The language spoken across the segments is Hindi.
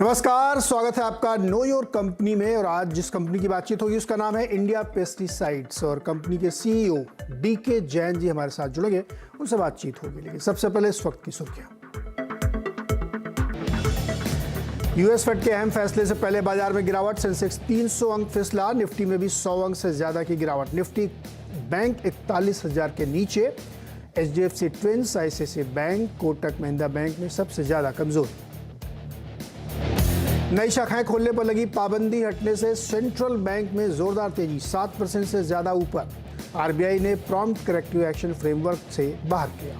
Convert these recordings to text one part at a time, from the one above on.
नमस्कार, स्वागत है आपका नो योर कंपनी में। और आज जिस कंपनी की बातचीत होगी उसका नाम है इंडिया पेस्टिसाइड्स और कंपनी के सीईओ डीके जैन जी हमारे साथ जुड़ेंगे, उनसे बातचीत होगी। लेकिन सबसे पहले इस वक्त की सुर्खियां। यूएस फेड के अहम फैसले से पहले बाजार में गिरावट, सेंसेक्स 300 अंक फिसला, निफ्टी में भी 100 अंक से ज्यादा की गिरावट। निफ्टी बैंक 41,000 के नीचे। HDFC twins, ICICI bank, Kotak Mahindra bank में सबसे ज्यादा कमजोर। नई शाखाएं खोलने पर लगी पाबंदी हटने से सेंट्रल बैंक में जोरदार तेजी, 7% से ज्यादा ऊपर। आरबीआई ने प्रॉम्प्ट करेक्टिव एक्शन फ्रेमवर्क से बाहर किया।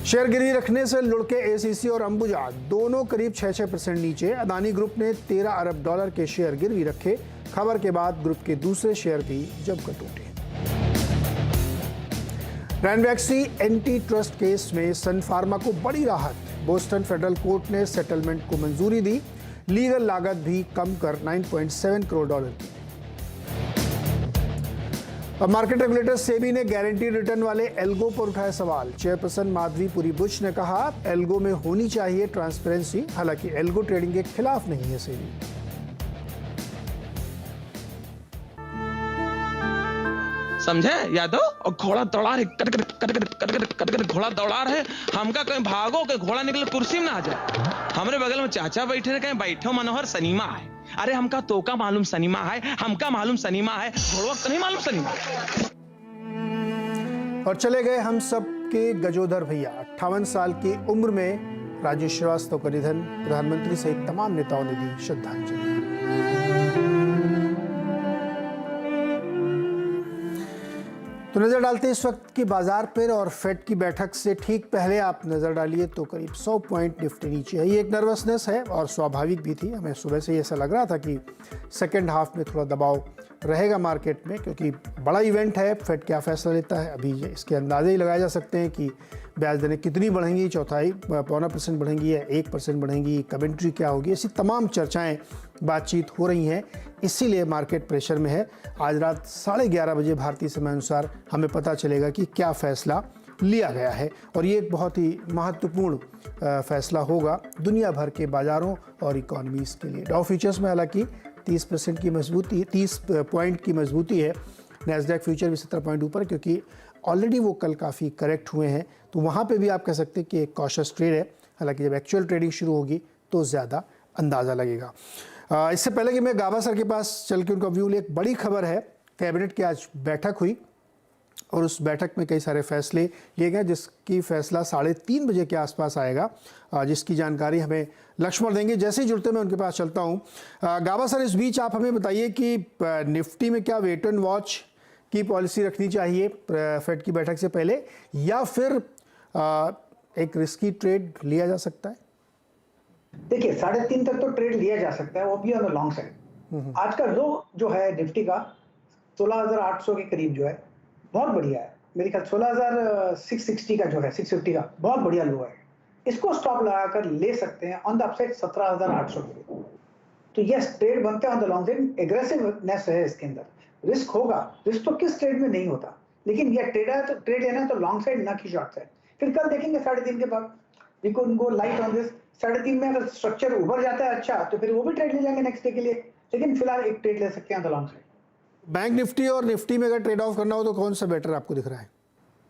शेयर गिरवी रखने से लुढ़के एसीसी और अंबुजा, दोनों करीब 6% नीचे। अदानी ग्रुप ने $13 अरब के शेयर गिरवी रखे। खबर के बाद ग्रुप के दूसरे शेयर भी जमकर टूटे। रैनबैक्सी एंटी ट्रस्ट केस में सन फार्मा को बड़ी राहत, बोस्टन फेडरल कोर्ट ने सेटलमेंट को मंजूरी दी। लीगल लागत भी कम कर $9.7 करोड़ की। अब मार्केट रेगुलेटर सेबी ने गारंटी रिटर्न वाले एल्गो पर उठाया सवाल। चेयरपर्सन माधवीपुरी बुच ने कहा, एल्गो में होनी चाहिए ट्रांसपेरेंसी। हालांकि एल्गो ट्रेडिंग के खिलाफ नहीं है सेबी। समझे यादव? और घोड़ा दौड़ा रहे, कट घोड़ा दौड़ा रहे। हमका कहीं भागो के घोड़ा निकले कुर्सी में ना आ जाए। हमरे बगल में चाचा बैठे रहे, कहीं बैठो मनोहर सनीमा है। अरे हमका तो का मालूम सनीमा है, हमका मालूम सनीमा है, घोड़वा तो नहीं मालूम सनीमा। और चले गए हम सब के गजोधर भैया। 58 साल की उम्र में राजू श्रीवास्तव का निधन, प्रधानमंत्री सहित तमाम नेताओं ने दी श्रद्धांजलि। तो नजर डालते इस वक्त की बाजार पर, और फेड की बैठक से ठीक पहले आप नजर डालिए तो करीब 100 पॉइंट निफ्टी नीचे है। ये एक नर्वसनेस है और स्वाभाविक भी थी। हमें सुबह से ऐसा लग रहा था कि सेकेंड हाफ में थोड़ा दबाव रहेगा मार्केट में, क्योंकि बड़ा इवेंट है। फेड क्या फैसला लेता है, अभी इसके अंदाजे ही लगाए जा सकते हैं कि ब्याज दरें कितनी बढ़ेंगी, 0.25% बढ़ेंगी या 1% बढ़ेंगी, कमेंट्री क्या होगी, ऐसी तमाम चर्चाएं बातचीत हो रही हैं। इसीलिए मार्केट प्रेशर में है। आज रात 11:30 बजे भारतीय समय अनुसार हमें पता चलेगा कि क्या फैसला लिया गया है। और ये एक बहुत ही महत्वपूर्ण फैसला होगा दुनिया भर के बाजारों और इकोनॉमीज़ के लिए। डाउ फ्यूचर्स में हालांकि 30% की मजबूती, 30 पॉइंट की मजबूती है। नैस्डैक फ्यूचर भी 17 पॉइंट ऊपर, क्योंकि ऑलरेडी वो कल काफ़ी करेक्ट हुए हैं। तो वहाँ पे भी आप कह सकते हैं कि एक कॉशियस ट्रेड है। हालांकि जब एक्चुअल ट्रेडिंग शुरू होगी तो ज़्यादा अंदाज़ा लगेगा। इससे पहले कि मैं गाबा सर के पास चल के उनका व्यू ले, एक बड़ी खबर है। कैबिनेट की आज बैठक हुई और उस बैठक में कई सारे फैसले लिए गए, जिसकी फैसला 3:30 बजे के आसपास आएगा, जिसकी जानकारी हमें लक्ष्मण देंगे। जैसे ही जुड़ते मैं उनके पास चलता हूँ। गाबा सर, इस बीच आप हमें बताइए कि निफ्टी में क्या वेट एंड वॉच की पॉलिसी रखनी चाहिए फेड की बैठक से पहले, या फिर एक रिस्की ट्रेड लिया जा सकता है? देखिए, 3:30 तक तो ट्रेड लिया जा सकता है, वो भी ऑन द लॉन्ग साइड। आज का लो जो है निफ्टी का 16,800 के करीब जो है, बहुत बढ़िया है। मेरे ख्याल 16,660 का जो है, 650 का बहुत बढ़िया लो है। इसको स्टॉप लगाकर ले सकते हैं ऑन द अपसाइड 17,800 के। तो यस, ट्रेड बनते हैं on the long side. Aggressiveness है इसके अंदर, रिस्क होगा। रिस्क तो किस ट्रेड में नहीं होता, लेकिन यह ट्रेड लेना है तो लॉन्ग साइड ना कि शॉर्ट साइड। फिर कल देखेंगे 3:30 के बाद, we can go light on this. 3:30 में अगर स्ट्रक्चर उभर जाता है अच्छा, तो फिर वो भी ट्रेड ले जाएंगे नेक्स्ट डे के लिए। लेकिन फिलहाल एक ट्रेड ले सकते हैं on the long side. Bank Nifty और निफ्टी में अगर ट्रेड ऑफ करना हो तो कौन सा बेटर आपको दिख रहा है?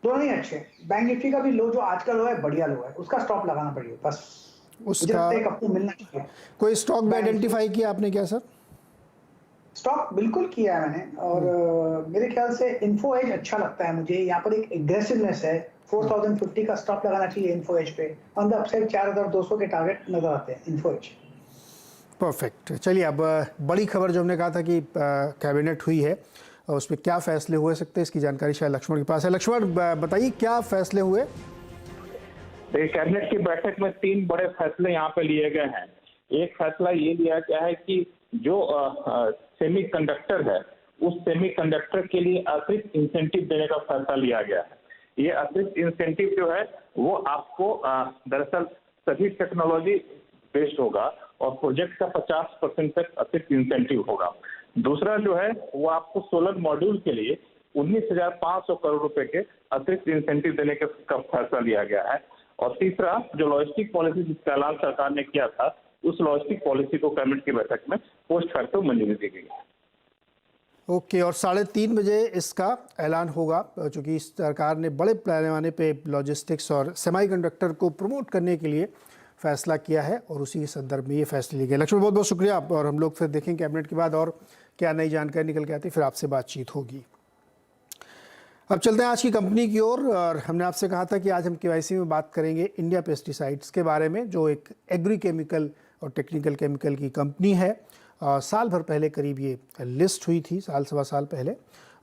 दोनों ही अच्छे। बैंक निफ्टी का भी लो जो आज का लो है, बढ़िया लो है, उसका स्टॉप लगाना पड़ेगा बस। उसका एक आपको मिलना चाहिए। कोई स्टॉक भी आइडेंटिफाई किया आपने क्या सर? स्टॉक बिल्कुल किया है मैंने, और मेरे ख्याल से इन्फो एज अच्छा लगता है मुझे। यहाँ पर एक एग्रेसिवनेस है। 4050 का स्टॉप लगाना चाहिए इन्फो एज पे। ऑन द अपसाइड 4200 के टारगेट नजर आते हैं इन्फो एज। परफेक्ट। चलिए, अब बड़ी खबर जो हमने कहा था कि कैबिनेट हुई है और उसमें क्या फैसले हो सकते हैं, इसकी जानकारी शायद लक्ष्मण के पास है। लक्ष्मण, बताइए क्या फैसले हुए? कैबिनेट की बैठक में 3 बड़े फैसले यहाँ पे लिए गए हैं। एक फैसला ये लिया गया है कि जो सेमीकंडक्टर है, उस सेमीकंडक्टर के लिए अतिरिक्त इंसेंटिव देने का फैसला लिया गया है। ये अतिरिक्त इंसेंटिव जो है वो आपको दरअसल सभी टेक्नोलॉजी बेस्ड होगा और प्रोजेक्ट का 50% तक अतिरिक्त इंसेंटिव होगा। दूसरा जो है वो आपको सोलर मॉड्यूल के लिए 19,500 करोड़ रुपए के अतिरिक्त इंसेंटिव देने का फैसला लिया गया है। और तीसरा जो लॉजिस्टिक पॉलिसी जिसका ऐलान सरकार ने किया था, उस लॉजिस्टिक पॉलिसी को कैबिनेट की बैठक में पोस्ट फैक्टो मंजूरी दी गई। ओके, और 3:30 बजे इसका ऐलान होगा, चूँकि सरकार ने बड़े पैमाने पे लॉजिस्टिक्स और सेमीकंडक्टर को प्रमोट करने के लिए फैसला किया है और उसी के संदर्भ में ये फैसले लिए गए। लक्ष्मण, बहुत बहुत शुक्रिया, और हम लोग फिर देखेंगे कैबिनेट के बाद और क्या नई जानकारी निकल के आती है, फिर आपसे बातचीत होगी। अब चलते हैं आज की कंपनी की ओर, और हमने आपसे कहा था कि आज हम केवाईसी में बात करेंगे इंडिया पेस्टिसाइड्स के बारे में, जो एक एग्री केमिकल और टेक्निकल केमिकल की कंपनी है। साल भर पहले करीब ये लिस्ट हुई थी, साल सवा साल पहले,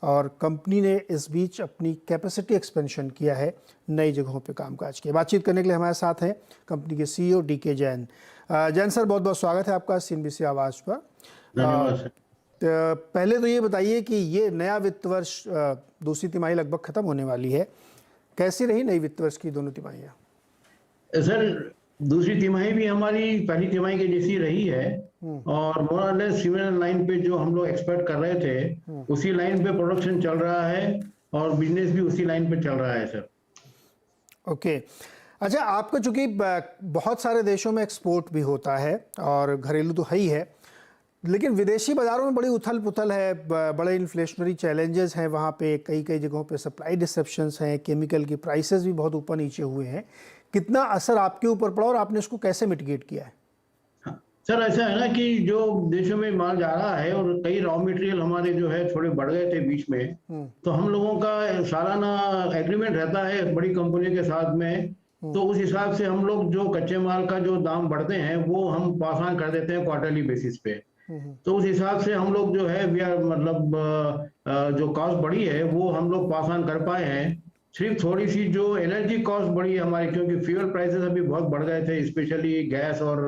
और कंपनी ने इस बीच अपनी कैपेसिटी एक्सपेंशन किया है, नई जगहों पे कामकाज किया। बातचीत करने के लिए हमारे साथ हैं कंपनी के CEO DK Jain. Jain sir, बहुत बहुत स्वागत है आपका CNBC आवाज़ पर। पहले तो ये बताइए कि ये नया वित्त वर्ष, दूसरी तिमाही लगभग खत्म होने वाली है, कैसी रही नई वित्त वर्ष की दोनों तिमाहियाँ? सर, दूसरी तिमाही भी हमारी पहली तिमाही के जैसी रही है, और मोर और लेस सिमिलर लाइन पे जो हम लोग एक्सपेक्ट कर रहे थे उसी लाइन पे प्रोडक्शन चल रहा है और बिजनेस भी उसी लाइन पे चल रहा है सर। ओके, अच्छा, आपका चूंकि बहुत सारे देशों में एक्सपोर्ट भी होता है और घरेलू तो है ही है, लेकिन विदेशी बाज़ारों में बड़ी उथल पुथल है, बड़े इन्फ्लेशनरी चैलेंजेस हैं वहाँ पे, कई कई जगहों पे सप्लाई डिसरप्शंस हैं, केमिकल की प्राइसेस भी बहुत ऊपर नीचे हुए हैं। कितना असर आपके ऊपर पड़ा और आपने इसको कैसे मिटिगेट किया है? सर, ऐसा है ना कि जो देशों में माल जा रहा है और कई रॉ मटेरियल हमारे जो है थोड़े बढ़ गए थे बीच में, तो हम लोगों का सालाना एग्रीमेंट रहता है बड़ी कंपनियों के साथ में, तो उस हिसाब से हम लोग जो कच्चे माल का जो दाम बढ़ते हैं वो हम पास ऑन कर देते हैं क्वार्टरली बेसिस पे। तो उस हिसाब से हम लोग जो है मतलब जो कॉस्ट बढ़ी है वो हम लोग पास ऑन कर पाए हैं। सिर्फ थोड़ी सी जो एनर्जी कॉस्ट बढ़ी है हमारी, क्योंकि फ्यूल प्राइसेस अभी बहुत बढ़ गए थे, स्पेशली गैस और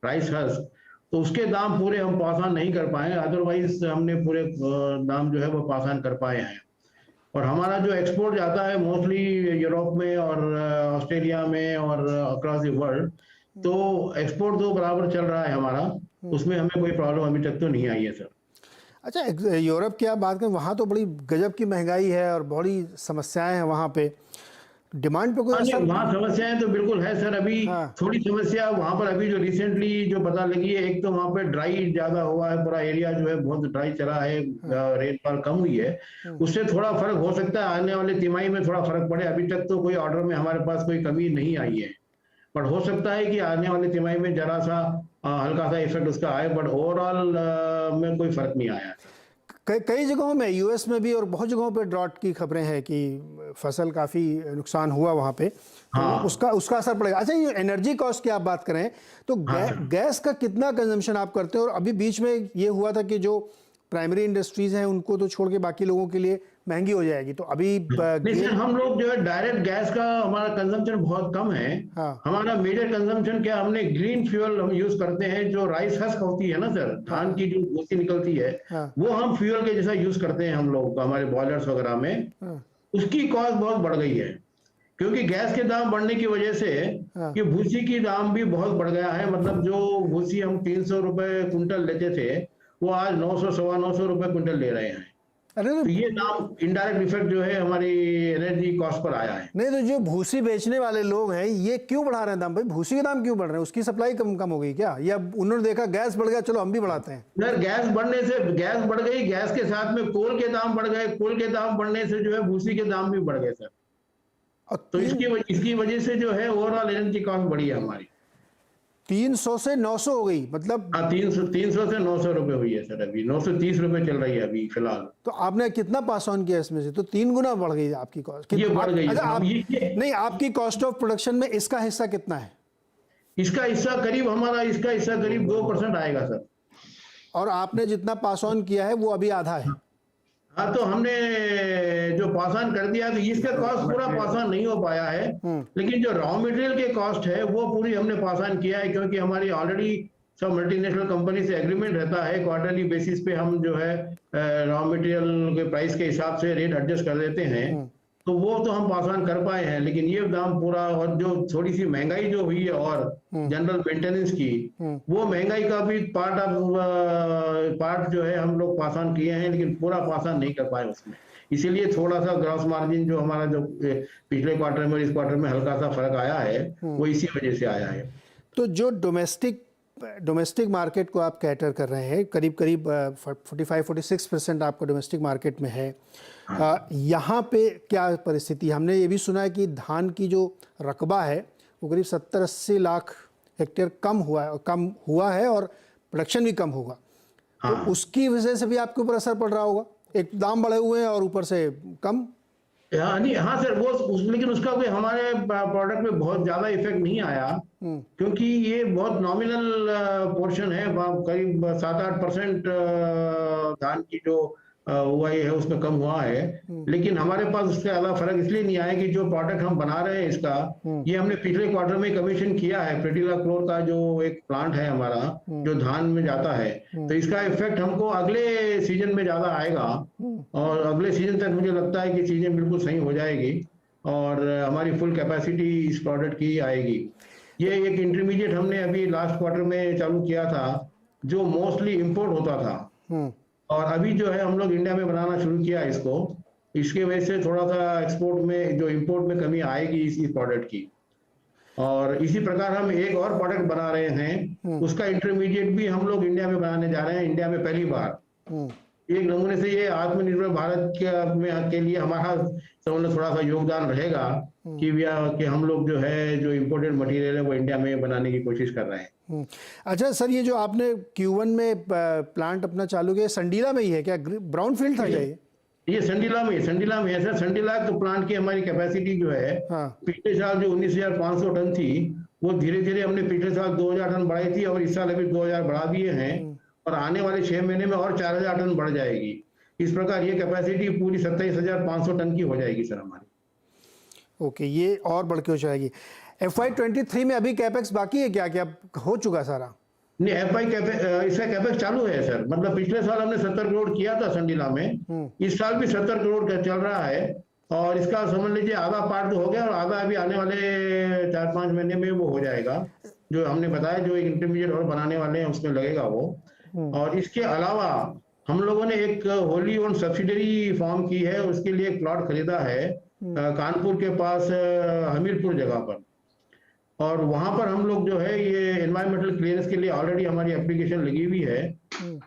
राइस हस्क, तो उसके दाम पूरे हम पास ऑन नहीं कर पाए, अदरवाइज हमने पूरे दाम जो है वो पास ऑन कर पाए हैं। और हमारा जो एक्सपोर्ट जाता है मोस्टली यूरोप में और ऑस्ट्रेलिया में और अक्रॉस द वर्ल्ड, तो एक्सपोर्ट तो बराबर चल रहा है हमारा, उसमें हमें कोई प्रॉब्लम अभी तक तो नहीं आई है सर। अच्छा, यूरोप की आप बात करें, वहाँ तो बड़ी गजब की महंगाई है और बड़ी समस्याएं हैं वहाँ पे, डिमांड पे कोई असर? वहाँ समस्याएं तो बिल्कुल है सर। अभी थोड़ी समस्या वहाँ पर अभी जो रिसेंटली जो पता लगी है, एक तो वहाँ पे ड्राई ज्यादा हुआ है, पूरा एरिया जो है बहुत ड्राई चला है, रेनफॉल कम हुई है, उससे थोड़ा फर्क हो सकता है, आने वाले तिमाही में थोड़ा फर्क पड़े। अभी तक तो कोई ऑर्डर में हमारे पास कोई कमी नहीं आई है, बट हो सकता है कि आने वाले तिमाही में जरा सा हल्का सा इफेक्ट उसका आए, बट ओवरऑल में कोई फर्क नहीं आया। कई जगहों में, यूएस में भी और बहुत जगहों पे ड्रॉट की खबरें हैं कि फसल काफ़ी नुकसान हुआ वहाँ पे, तो उसका असर पड़ेगा। अच्छा, ये एनर्जी कॉस्ट की आप बात करें तो गैस का कितना कंजम्पशन आप करते हैं? और अभी बीच में ये हुआ था कि जो प्राइमरी इंडस्ट्रीज हैं उनको तो छोड़ के बाकी लोगों के लिए महंगी हो जाएगी, तो अभी हम लोग जो है डायरेक्ट गैस का हमारा कंजम्पशन बहुत कम है। हमारा मेजर कंजम्पशन क्या, हमने ग्रीन फ्यूल हम यूज करते हैं, जो राइस हस्क होती है ना सर, धान की जो भूसी निकलती है, वो हम फ्यूल के जैसा यूज करते हैं हम लोग हमारे बॉयलर्स वगैरह में। उसकी कॉस्ट बहुत बढ़ गई है, क्योंकि गैस के दाम बढ़ने की वजह से कि भूसी की दाम भी बहुत बढ़ गया है। मतलब जो भूसी हम 300 रुपए कुंटल लेते थे, वो आज 900 सवा 900 रुपए कुंटल ले रहे हैं। तो ये दाम इनडायरेक्ट इफेक्ट जो है हमारी एनर्जी कॉस्ट पर आया है। नहीं, तो जो भूसी बेचने वाले लोग हैं ये क्यों बढ़ा रहे हैं दाम? भाई, भूसी के दाम क्यों बढ़ रहे हैं? उसकी सप्लाई कम हो गई क्या, या उन्होंने देखा गैस बढ़ गया, चलो हम भी बढ़ाते हैं? सर, गैस बढ़ने से गैस बढ़ गई, गैस के साथ में कोल के दाम बढ़ गए, कोल के दाम बढ़ने से जो है भूसी के दाम भी बढ़ गए सर। तो इसकी वजह से जो है ओवरऑल एनर्जी कॉस्ट बढ़ी है हमारी। 300 से 900 हो गई, मतलब 300 से 900 रुपए हुई है सर। अभी 930 रुपए चल रही है अभी फिलहाल। तो आपने कितना पास ऑन किया इसमें से? तो 3 गुना बढ़ गई आपकी कॉस्ट। ये बढ़ गई। अच्छा, नहीं, आपकी कॉस्ट ऑफ प्रोडक्शन में इसका हिस्सा कितना है? इसका हिस्सा करीब 2% आएगा सर। और आपने जितना पास ऑन किया है वो अभी आधा है। हाँ, तो हमने जो पास ऑन कर दिया, तो इसका कॉस्ट पूरा पास ऑन नहीं हो पाया है, लेकिन जो रॉ मटेरियल के कॉस्ट है वो पूरी हमने पास ऑन किया है, क्योंकि हमारी ऑलरेडी सब मल्टीनेशनल कंपनी से एग्रीमेंट रहता है, क्वार्टरली बेसिस पे हम जो है रॉ मटेरियल के प्राइस के हिसाब से रेट एडजस्ट कर देते हैं, तो वो तो हम पास ऑन कर पाए हैं। लेकिन ये दाम पूरा, और जो थोड़ी सी महंगाई जो हुई है और जनरल मेंटेनेंस की, वो महंगाई का भी पार्ट जो है हम लोग पास ऑन किए हैं, लेकिन पूरा पास ऑन नहीं कर पाए उसमें। इसीलिए थोड़ा सा ग्रॉस मार्जिन जो हमारा जो पिछले क्वार्टर में इस क्वार्टर में हल्का सा फर्क आया है वो इसी वजह से आया है। तो जो डोमेस्टिक मार्केट को आप कैटर कर रहे हैं, करीब करीब 45-46% आपका डोमेस्टिक मार्केट में है, यहाँ पे क्या परिस्थिति? हमने ये भी सुना है कि धान की जो रकबा है वो करीब 70-80 लाख हेक्टेयर कम हुआ है और प्रोडक्शन भी कम होगा। तो उसकी वजह से भी आपके ऊपर असर पड़ रहा होगा। एक दाम बढ़े हुए हैं और ऊपर से कम। हाँ सर, लेकिन उसका कोई हमारे प्रोडक्ट में बहुत ज्यादा इफेक्ट नहीं आया, क्योंकि ये बहुत नॉमिनल पोर्शन है, करीब 7-8% धान की जो हुआ है उसमें कम हुआ है। लेकिन हमारे पास उससे ज्यादा फर्क इसलिए नहीं आया कि जो प्रोडक्ट हम बना रहे हैं इसका, ये हमने पिछले क्वार्टर में कमीशन किया है। पेटिला क्लोर का जो एक प्लांट है हमारा जो धान में जाता है, तो इसका इफेक्ट हमको अगले सीजन में ज्यादा आएगा और अगले सीजन तक मुझे लगता है कि चीजें बिल्कुल सही हो जाएगी और हमारी फुल कैपेसिटी इस प्रोडक्ट की आएगी। ये एक इंटरमीडिएट हमने अभी लास्ट क्वार्टर में चालू किया था जो मोस्टली इंपोर्ट होता था, और अभी जो है हम लोग इंडिया में बनाना शुरू किया इसको। इसके वजह से थोड़ा सा एक्सपोर्ट में जो इंपोर्ट में कमी आएगी इसी प्रोडक्ट की। और इसी प्रकार हम एक और प्रोडक्ट बना रहे हैं, उसका इंटरमीडिएट भी हम लोग इंडिया में बनाने जा रहे हैं, इंडिया में पहली बार। एक नमूने से ये आत्मनिर्भर भारत के लिए हमारा थोड़ा सा योगदान रहेगा कि हम लोग जो है जो इम्पोर्टेड मटेरियल है वो इंडिया में बनाने की कोशिश कर रहे हैं। अच्छा सर, ये जो आपने Q1 में प्लांट अपना चालू किया, संडीला में ही है क्या? ब्राउन फील्ड था क्या ये संडीला में है सर। संडीला तो प्लांट की हमारी कैपेसिटी जो है पिछले साल जो 19,500 टन थी वो धीरे धीरे हमने पिछले साल 2,000 टन बढ़ाई थी और इस साल अभी 2,000 बढ़ा दिए हैं और आने वाले 6 महीने में और 4,000 टन बढ़ जाएगी। इस प्रकार ये कैपेसिटी पूरी 27,500 टन की हो जाएगी सर हमारी। ओके, ये और बढ़ के हो जाएगी। FY23 में अभी कैपेक्स बाकी है क्या हो चुका सारा? नहीं, इसका कैपेक्स चालू है सर। मतलब पिछले साल हमने 70 करोड़ किया था संडीला में, इस साल भी 70 करोड़ का चल रहा है और इसका समझ लीजिए आधा पार्ट तो हो गया और आधा अभी आने वाले 4-5 महीने में वो हो जाएगा। जो हमने बताया जो एक इंटरमीडिएट और बनाने वाले हैं उसमें लगेगा वो। और इसके अलावा हम लोगों ने एक होली ओन सब्सिडरी फॉर्म की है, उसके लिए एक प्लॉट खरीदा है कानपुर के पास हमीरपुर जगह पर, और वहां पर हम लोग जो है ये एनवायरमेंटल क्लियरेंस के लिए ऑलरेडी हमारी एप्लीकेशन लगी हुई है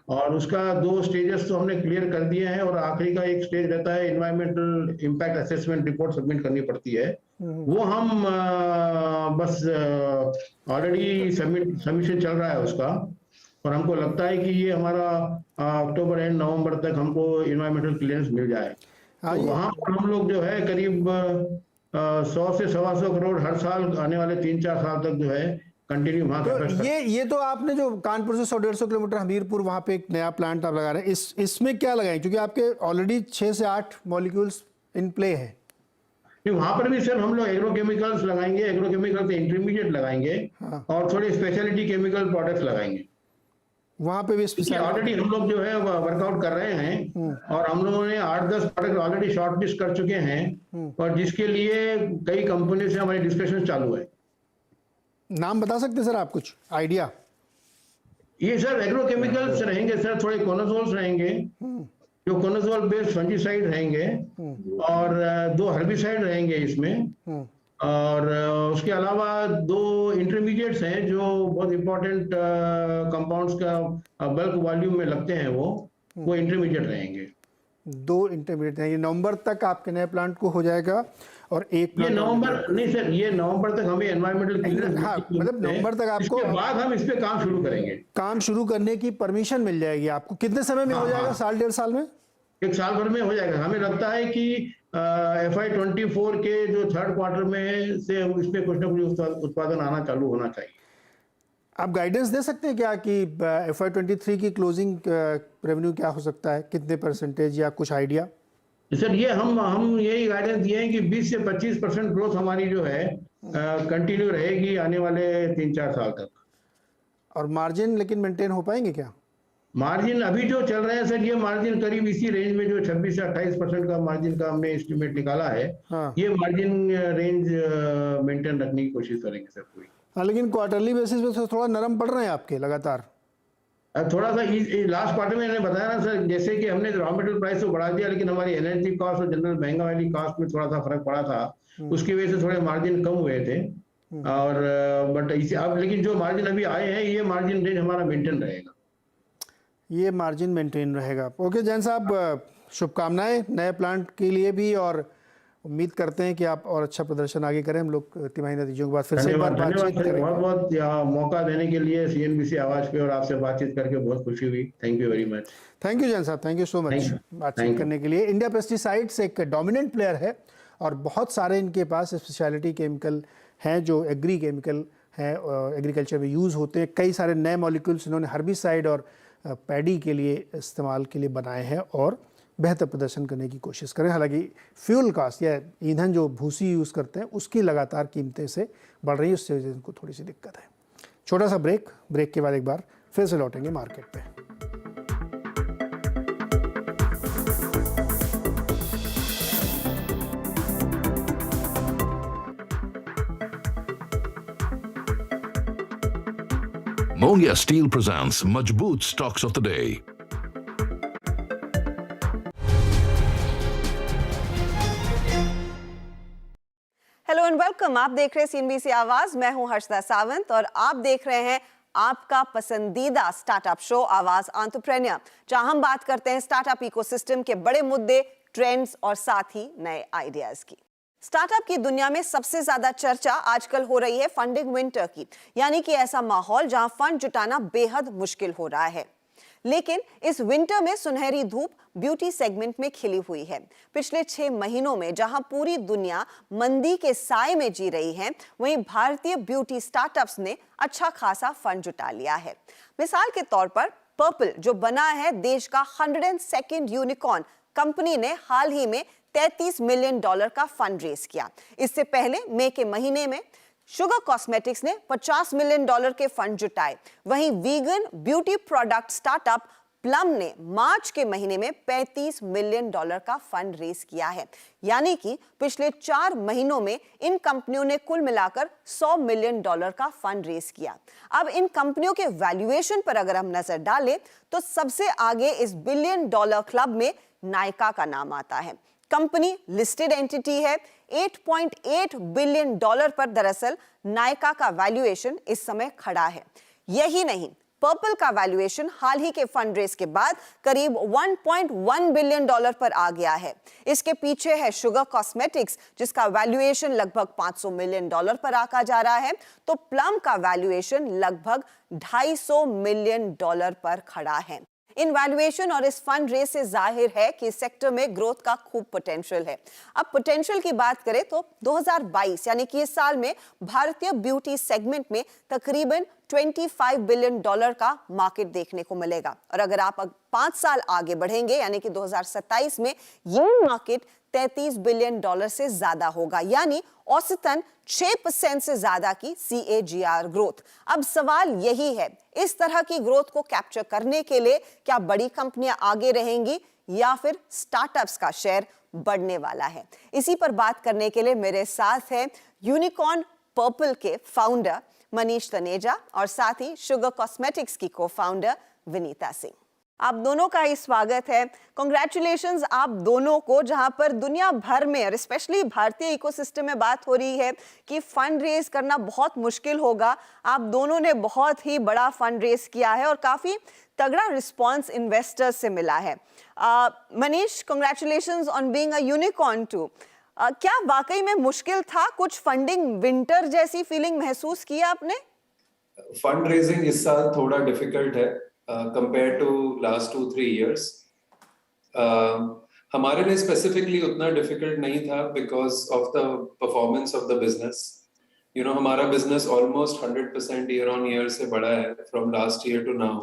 और उसका 2 स्टेजेस तो हमने क्लियर कर दिए हैं और आखिरी का एक स्टेज रहता है environmental impact assessment report submit करनी पड़ती है। वो हम बस ऑलरेडी सबमिशन चल रहा है उसका और हमको लगता है कि ये हमारा अक्टूबर एंड नवंबर तक हमको एनवायरमेंटल क्लियरेंस मिल जाए। तो वहां पर हम लोग जो है करीब 100 से 125 करोड़ हर साल आने वाले 3-4 साल तक जो है कंटिन्यू वहां तो ये तो आपने जो कानपुर से 100-150 किलोमीटर हमीरपुर वहां पे एक नया प्लांट आप लगा रहे हैं, इसमें क्या लगाएं? क्योंकि आपके ऑलरेडी 6 से 8 मॉलिक्यूल्स इन प्ले है। वहां पर भी सर हम लोग एग्रोकेमिकल्स लगाएंगे, एग्रोकेमिकल से इंटरमीडिएट लगाएंगे और थोड़े स्पेशलिटी केमिकल प्रोडक्ट्स लगाएंगे। वहां पे भी ऑलरेडी हम लोग जो है वर्कआउट कर रहे हैं और हम लोगों ने 8-10 प्रोडक्ट ऑलरेडी शॉर्टलिस्ट कर चुके हैं और जिसके लिए कई कंपनी से हमारी डिस्कशन चालू है। नाम बता सकते हैं सर आप, कुछ आइडिया? ये सर एग्रोकेमिकल्स रहेंगे सर, थोड़े कोनाजोल्स रहेंगे जो कोनाजोल बेस्ड फंजीसाइड रहेंगे और 2 हर्बिसाइड रहेंगे इसमें और उसके अलावा 2 इंटरमीडिएट्स हैं जो बहुत इंपॉर्टेंट कंपाउंड्स का बल्क वॉल्यूम में लगते हैं, वो इंटरमीडिएट रहेंगे। 2 इंटरमीडिएट हैं। ये नवंबर तक आपके नए प्लांट को हो जाएगा और एक ये नवंबर नहीं सर, ये नवंबर तक हमें एनवायरमेंटल क्लियरेंस, हाँ मतलब नवंबर तक आपको, इसके बाद हम इस पे काम शुरू करेंगे। काम शुरू करने की परमिशन मिल जाएगी आपको। कितने समय में हो जाएगा? साल 1.5 साल में? 1 साल भर में हो जाएगा। हमें लगता है कि FY24 के जो 3rd क्वार्टर में से इसमें कुछ ना कुछ उत्पादन आना चालू होना चाहिए। आप गाइडेंस दे सकते हैं क्या कि FY23 की क्लोजिंग रेवेन्यू क्या हो सकता है, कितने % या कुछ आइडिया? सर ये हम यही गाइडेंस दिए हैं कि 20 से 25% ग्रोथ हमारी जो है कंटिन्यू रहेगी आने वाले 3-4 साल तक। और मार्जिन लेकिन मेंटेन हो पाएंगे क्या? मार्जिन अभी जो चल रहे हैं सर, ये मार्जिन करीब इसी रेंज में जो 26 से 28% का मार्जिन का हमने एस्टिमेट निकाला है। ये मार्जिन रेंज मेंटेन रखने की कोशिश करेंगे सर पूरी। हाँ, लेकिन क्वार्टरली बेसिस पे थोड़ा नरम पड़ रहे हैं आपके लगातार। थोड़ा सा लास्ट क्वार्टर में मैंने बताया ना सर, जैसे कि हमने रॉ मटेरियल प्राइस तो बढ़ा दिया, लेकिन हमारी एनर्जी कॉस्ट और जनरल महंगा वाली कॉस्ट में थोड़ा सा फर्क पड़ा था, उसकी वजह से थोड़े मार्जिन कम हुए थे। और बट इसे अब लेकिन जो मार्जिन अभी आए हैं, ये मार्जिन रेंज हमारा मेंटेन रहेगा। ये मार्जिन मेंटेन रहेगा। ओके जैन साहब, शुभकामनाएं नए प्लांट के लिए भी, और उम्मीद करते हैं कि आप और अच्छा प्रदर्शन आगे करें। हम लोग तिमाही नतीजों के बाद फिर से एक बार बातचीत करेंगे। बहुत बहुत मौका देने के लिए CNBC आवाज पे, और आपसे बातचीत करके बहुत खुशी हुई। Thank you very much. Thank you Jain साहब, थैंक यू सो मच बातचीत करने के लिए। इंडिया पेस्टिसाइड्स एक डोमिनेंट प्लेयर है और बहुत सारे इनके पास स्पेशलिटी केमिकल हैं जो एग्री केमिकल हैं, एग्रीकल्चर में यूज़ होते हैं। कई सारे नए मॉलिक्यूल्स इन्होंने हर्बिसाइड और पैडी के लिए इस्तेमाल के लिए बनाए हैं और बेहतर प्रदर्शन करने की कोशिश करें। हालांकि फ्यूल कास्ट या ईंधन जो भूसी यूज़ करते हैं उसकी लगातार कीमतें से बढ़ रही है, उससे इनको थोड़ी सी दिक्कत है। छोटा सा ब्रेक के बाद एक बार फिर से लौटेंगे मार्केट पे। Mongia Steel presents Majboot Stocks of the Day. Hello and welcome. आप देख रहे हैं CNBC आवाज, मैं हूं हर्षदा सावंत और आप देख रहे हैं आपका पसंदीदा स्टार्टअप शो आवाज एंटरप्रेन्योर, जहां हम बात करते हैं स्टार्टअप इकोसिस्टम के बड़े मुद्दे, ट्रेंड्स और साथ ही नए आइडियाज की। स्टार्टअप की दुनिया में सबसे ज्यादा चर्चा आजकल हो रही है फंडिंग विंटर की, यानी कि ऐसा माहौल जहां फंड जुटाना बेहद मुश्किल हो रहा है। लेकिन इस विंटर में सुनहरी धूप ब्यूटी सेगमेंट में खिली हुई है। पिछले 6 महीनों में जहां पूरी दुनिया मंदी के साए में जी रही है, वहीं भारतीय ब्यूटी स्टार्टअप्स ने अच्छा खासा फंड जुटा लिया है। मिसाल के तौर पर पर्पल, जो बना है देश का 102nd यूनिकॉर्न, कंपनी ने हाल ही में $33 मिलियन का फंड रेज किया। इससे पहले मई के महीने में शुगर कॉस्मेटिक्स ने $50 मिलियन के फंड जुटाए। वहीं vegan beauty product startup plum ने मार्च के महीने में $35 मिलियन का फंड रेज किया है। यानी कि पिछले 4 महीनों में इन कंपनियों ने कुल मिलाकर $100 मिलियन का फंड रेज किया। अब इन कंपनियों के वैल्यूएशन पर अगर हम नजर डालें तो सबसे आगे इस बिलियन डॉलर क्लब में नायका का नाम आता है। कंपनी लिस्टेड एंटिटी है। $8.8 बिलियन पर दरअसल नायका का वैल्यूएशन इस समय खड़ा है। यही नहीं, पर्पल का वैल्यूएशन हाल ही के फंड रेज के बाद करीब $1.1 बिलियन पर आ गया है। इसके पीछे है शुगर कॉस्मेटिक्स, जिसका वैल्यूएशन लगभग $500 मिलियन पर आका जा रहा है, तो प्लम का वैल्यूएशन लगभग $250 मिलियन पर खड़ा है। इन वैल्यूएशन और इस फंड रेस से जाहिर है कि इस सेक्टर में ग्रोथ का खूब पोटेंशियल है। अब पोटेंशियल की बात करें तो 2022 यानी कि इस साल में भारतीय ब्यूटी सेगमेंट में तकरीबन $25 बिलियन का मार्केट देखने को मिलेगा। और अगर आप 5 साल आगे बढ़ेंगे यानी कि 2027 में ये मार्केट $33 बिलियन से ज्यादा होगा, यानी औसतन 6% से ज्यादा की CAGR ग्रोथ। अब सवाल यही है, इस तरह की ग्रोथ को कैप्चर करने के लिए क्या बड़ी कंपनियां आगे रहेंगी या फिर स्टार्टअप्स का शेयर बढ़ने वाला है? इसी पर बात करने के लिए मेरे साथ है यूनिकॉर्न पर्पल के फाउंडर मनीष तनेजा और साथ ही शुगर कॉस्मेटिक्स की को-फाउंडर विनीता सिंह। आप दोनों का ही स्वागत है। कांग्रेचुलेशंस आप दोनों को, जहां पर दुनिया भर में और स्पेशली भारतीय इकोसिस्टम में बात हो रही है कि फंड रेज करना बहुत मुश्किल होगा। आप दोनों ने बहुत ही बड़ा फंड रेज किया है और काफी तगड़ा रिस्पांस इन्वेस्टर्स से मिला है। Manish, congratulations on being a unicorn too. क्या वाकई में मुश्किल था? कुछ फंडिंग विंटर जैसी फीलिंग महसूस किया आपने? फंड रेजिंग इस साल थोड़ा डिफिकल्ट है compared to last 2-3 years. हमारे लिए स्पेसिफिकली उतना डिफिकल्ट नहीं था because of the performance of the business. You know, हमारा business almost 100% year on year से बढ़ा है from last year to now.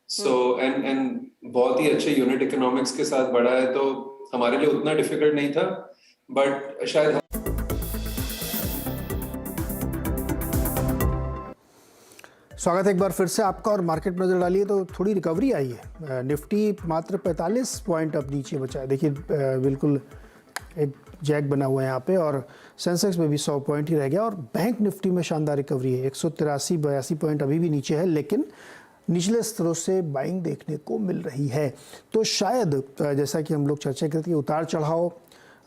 So and बहुत ही अच्छे यूनिट इकोनॉमिक्स के साथ बढ़ा है, तो हमारे लिए उतना डिफिकल्ट नहीं था, बट शायद स्वागत है एक बार फिर से आपका। और मार्केट में नजर डालिए तो थोड़ी रिकवरी आई है। निफ्टी मात्र 45 पॉइंट अब नीचे बचा है। देखिए बिल्कुल एक जैक बना हुआ है यहाँ पे, और सेंसेक्स में भी 100 पॉइंट ही रह गया। और बैंक निफ्टी में शानदार रिकवरी है, 183-82 पॉइंट अभी भी नीचे है, लेकिन निचले स्तरों से बाइंग देखने को मिल रही है। तो शायद जैसा कि हम लोग चर्चा करते हैं, उतार चढ़ाव,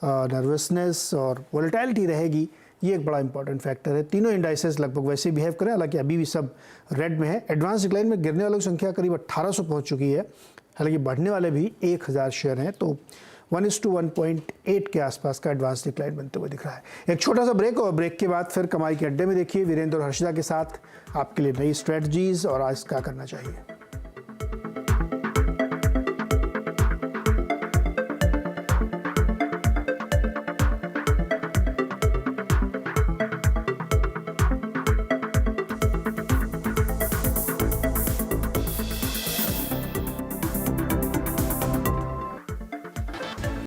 नर्वसनेस और वोलेटिलिटी रहेगी, ये एक बड़ा इंपॉर्टेंट फैक्टर है। तीनों इंडाइसेस लगभग वैसे बिहेव करें, हालांकि अभी भी सब रेड में है। एडवांस डिक्लाइन में गिरने वालों की संख्या करीब 1800 पहुंच चुकी है, हालांकि बढ़ने वाले भी 1000 शेयर हैं। तो 1:1.8 के आसपास का एडवांस डिक्लाइन बनते हुए दिख रहा है। एक छोटा सा ब्रेक, और ब्रेक के बाद फिर कमाई के अड्डे में देखिए वीरेंद्र और हर्षिता के साथ आपके लिए नई स्ट्रेटजीज और आज क्या करना चाहिए।